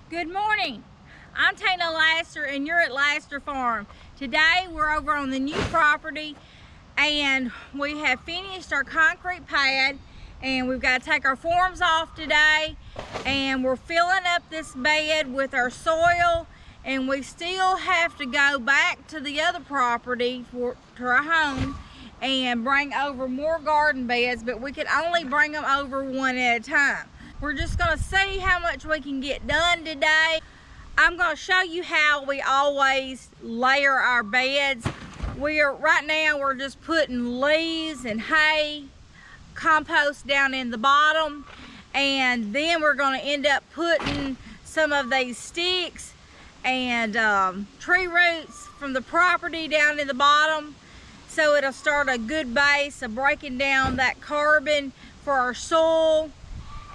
Good morning. I'm Tina Laster and you're at Laster Farm. Today we're over on the new property and we have finished our concrete pad and we've got to take our forms off today, and we're filling up this bed with our soil, and we still have to go back to the other property to our home and bring over more garden beds, but we can only bring them over one at a time. We're just going to see how much we can get done today. I'm going to show you how we always layer our beds. Right now we're just putting leaves and hay, compost down in the bottom, and then we're going to end up putting some of these sticks and tree roots from the property down in the bottom, so it'll start a good base of breaking down that carbon for our soil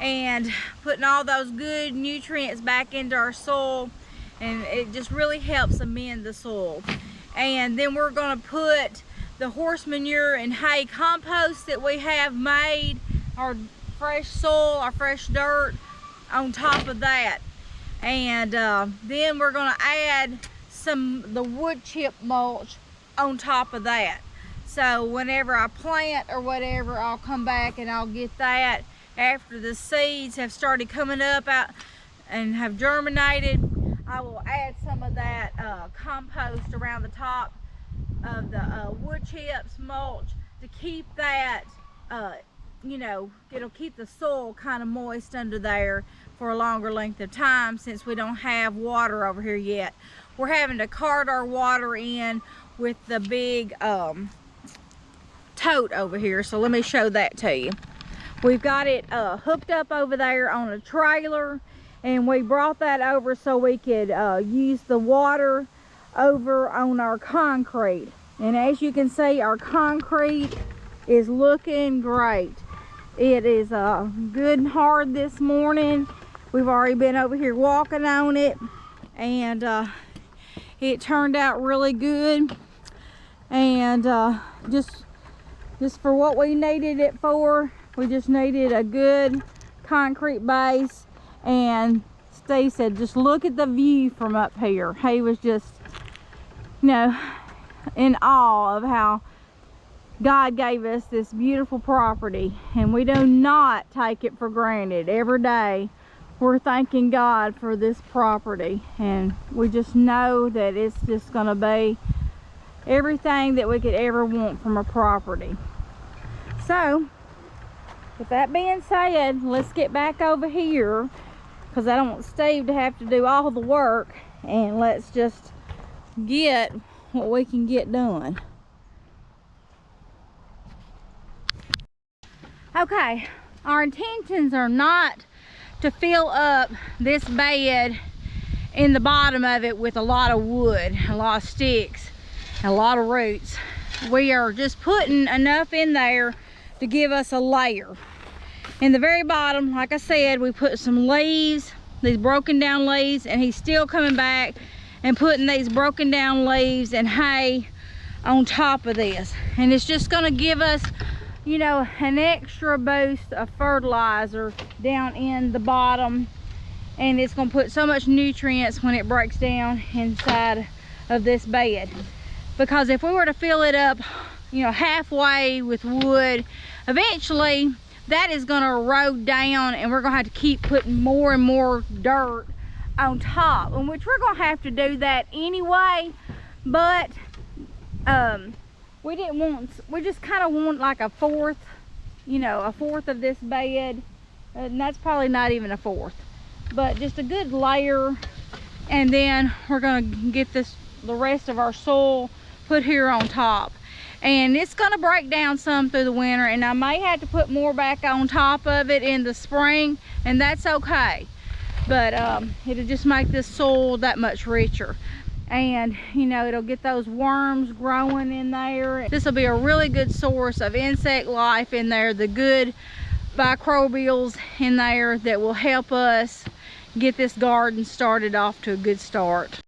and putting all those good nutrients back into our soil, and it just really helps amend the soil. And then we're going to put the horse manure and hay compost that we have made, our fresh soil, our fresh dirt, on top of that. And then we're going to add the wood chip mulch on top of that. So whenever I plant or whatever, I'll come back and I'll get that after the seeds have started coming up out and have germinated. I will add some of that compost around the top of the wood chips mulch to keep that, you know, it'll keep the soil kind of moist under there for a longer length of time, since we don't have water over here yet. We're having to cart our water in with the big tote over here, so let me show that to you. We've got it hooked up over there on a trailer, and we brought that over so we could use the water over on our concrete. And as you can see, our concrete is looking great. It is good and hard this morning. We've already been over here walking on it, and it turned out really good. And just for what we needed it for, we just needed a good concrete base. And Steve said, just look at the view from up here. He was just, you know, in awe of how God gave us this beautiful property, and we do not take it for granted. Every day we're thanking God for this property, and we just know that it's just going to be everything that we could ever want from a property. So with that being said, let's get back over here, because I don't want Steve to have to do all the work, and let's just get what we can get done. Okay, our intentions are not to fill up this bed in the bottom of it with a lot of wood, a lot of sticks, and a lot of roots. We are just putting enough in there to give us a layer. In the very bottom, like I said, we put some leaves, these broken down leaves, and he's still coming back and putting these broken down leaves and hay on top of this. And it's just gonna give us, you know, an extra boost of fertilizer down in the bottom, and it's gonna put so much nutrients when it breaks down inside of this bed. Because if we were to fill it up, you know, halfway with wood, eventually that is going to erode down, and we're going to have to keep putting more and more dirt on top, and which we're going to have to do that anyway. But we just kind of want like a fourth, you know, a fourth of this bed, and that's probably not even a fourth, but just a good layer. And then we're going to get the rest of our soil put here on top, and it's going to break down some through the winter, and I may have to put more back on top of it in the spring, and that's okay. But it'll just make this soil that much richer, and you know, it'll get those worms growing in there. This will be a really good source of insect life in there, the good microbials in there that will help us get this garden started off to a good start.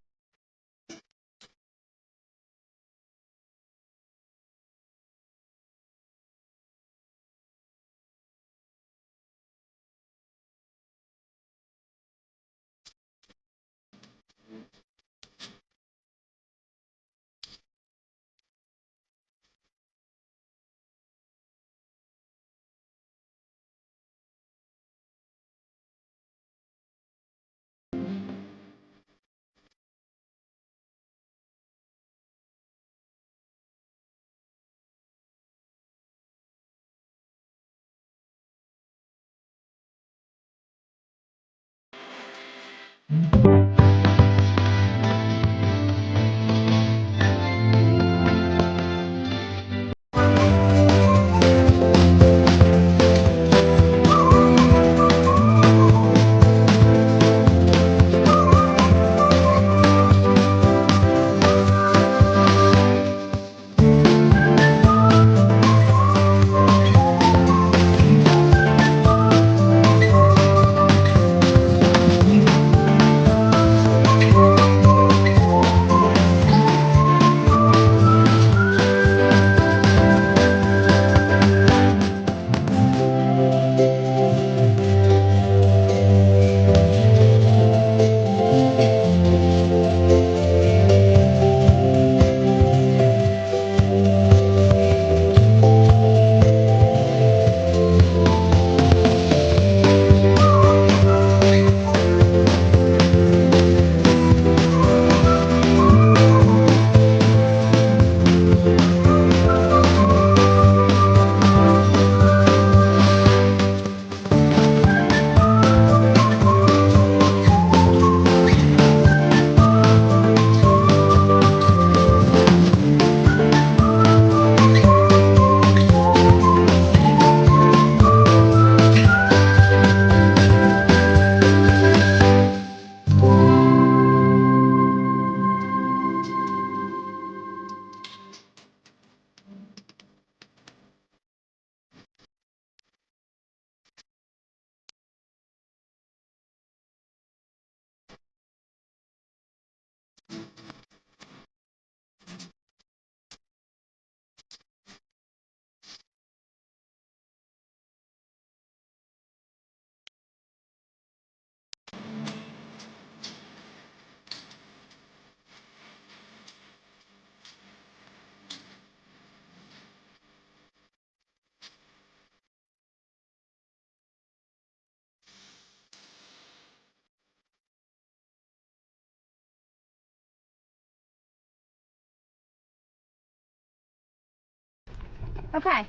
Okay,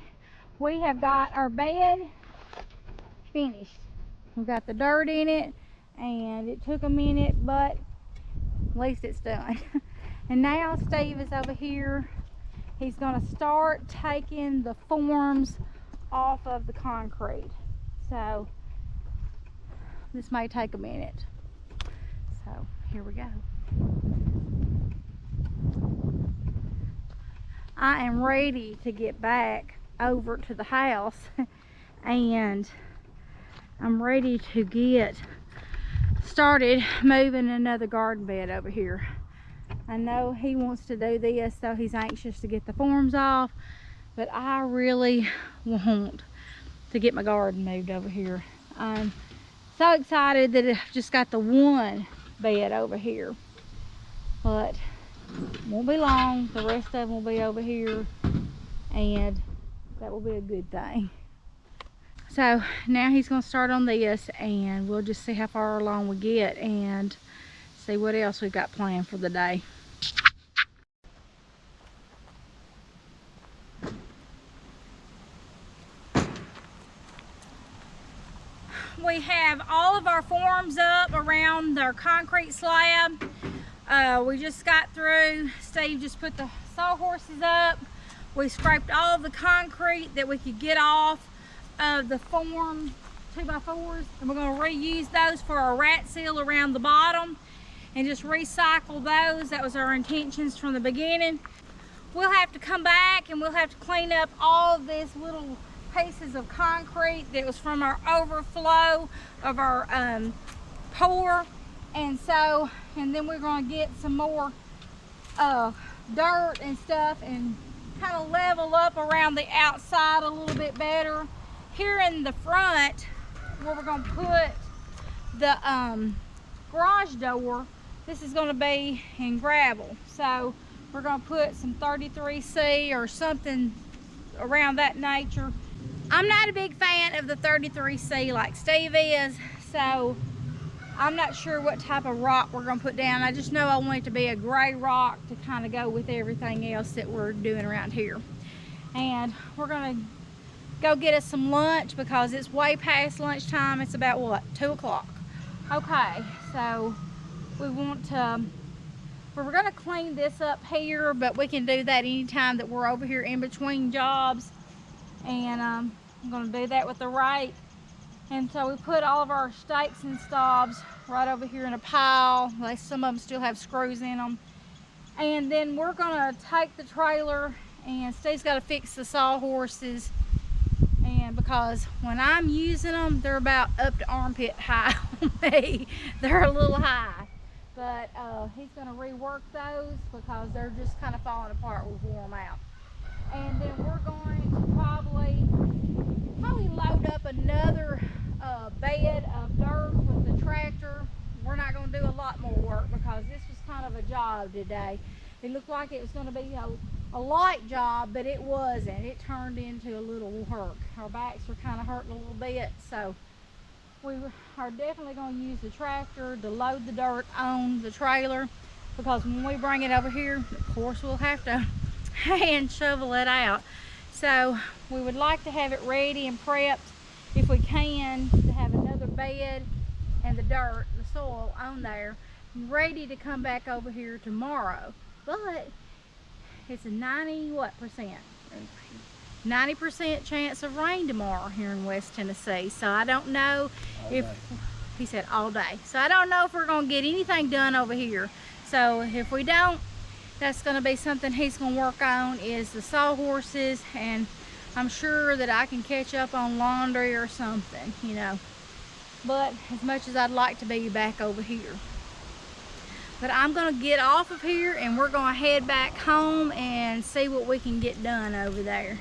we have got our bed finished. We've got the dirt in it, and it took a minute, but at least it's done. And now Steve is over here. He's gonna start taking the forms off of the concrete. So this may take a minute. So here we go. I am ready to get back over to the house and I'm ready to get started moving another garden bed over here. I know he wants to do this, so he's anxious to get the forms off, but I really want to get my garden moved over here. I'm so excited that I've just got the one bed over here, but won't be long. The rest of them will be over here, and that will be a good thing. So now he's going to start on this, and we'll just see how far along we get and see what else we've got planned for the day. We have all of our forms up around our concrete slab. We just got through. Steve just put the sawhorses up. We scraped all of the concrete that we could get off of the form 2x4s, and we're going to reuse those for our rat seal around the bottom and just recycle those. That was our intentions from the beginning. We'll have to come back and we'll have to clean up all of these little pieces of concrete that was from our overflow of our pour, and then we're going to get some more dirt and stuff and kind of level up around the outside a little bit better. Here in the front where we're going to put the garage door, this is going to be in gravel, so we're going to put some 33C or something around that nature. I'm not a big fan of the 33C like Steve is, so I'm not sure what type of rock we're going to put down. I just know I want it to be a gray rock to kind of go with everything else that we're doing around here. And we're going to go get us some lunch because it's way past lunchtime. It's about, what, 2 o'clock. Okay, so we want to, we're gonna clean this up here, but we can do that anytime that we're over here in between jobs. And I'm gonna do that with the rake. And so we put all of our stakes and stobs right over here in a pile. Like, some of them still have screws in them. And then we're gonna take the trailer, and Steve's gotta fix the sawhorses. And because when I'm using them, they're about up to armpit high on me. They're a little high. But he's gonna rework those because they're just kind of falling apart. We'll wore them out. And then we're going to probably load up another bed of dirt with the tractor. We're not going to do a lot more work because this was kind of a job today. It looked like it was going to be a light job, but it wasn't. It turned into a little work. Our backs were kind of hurting a little bit, so we are definitely going to use the tractor to load the dirt on the trailer, because when we bring it over here, of course, we'll have to hand shovel it out. So we would like to have it ready and prepped, if we can, to have another bed and the dirt, the soil on there, ready to come back over here tomorrow. But it's a 90% chance of rain tomorrow here in West Tennessee. So I don't know if, he said all day. So I don't know if we're gonna get anything done over here. So if we don't, that's gonna be something he's gonna work on, is the sawhorses, and I'm sure that I can catch up on laundry or something, you know. But as much as I'd like to be back over here. But I'm gonna get off of here and we're gonna head back home and see what we can get done over there.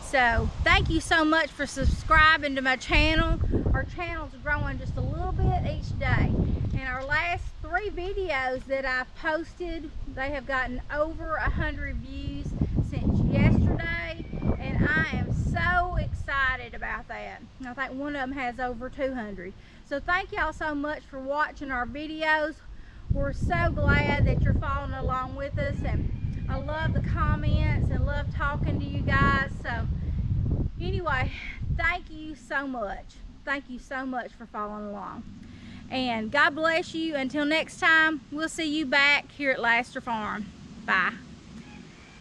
So thank you so much for subscribing to my channel. Our channel's growing just a little bit each day. And our last 3 videos that I've posted, they have gotten over 100 views since yesterday. And I am so excited about that. I think one of them has over 200. So thank y'all so much for watching our videos. We're so glad that you're following along with us, and I love the comments and love talking to you guys. So anyway, thank you so much. Thank you so much for following along. And God bless you. Until next time, we'll see you back here at Laster Farm. Bye.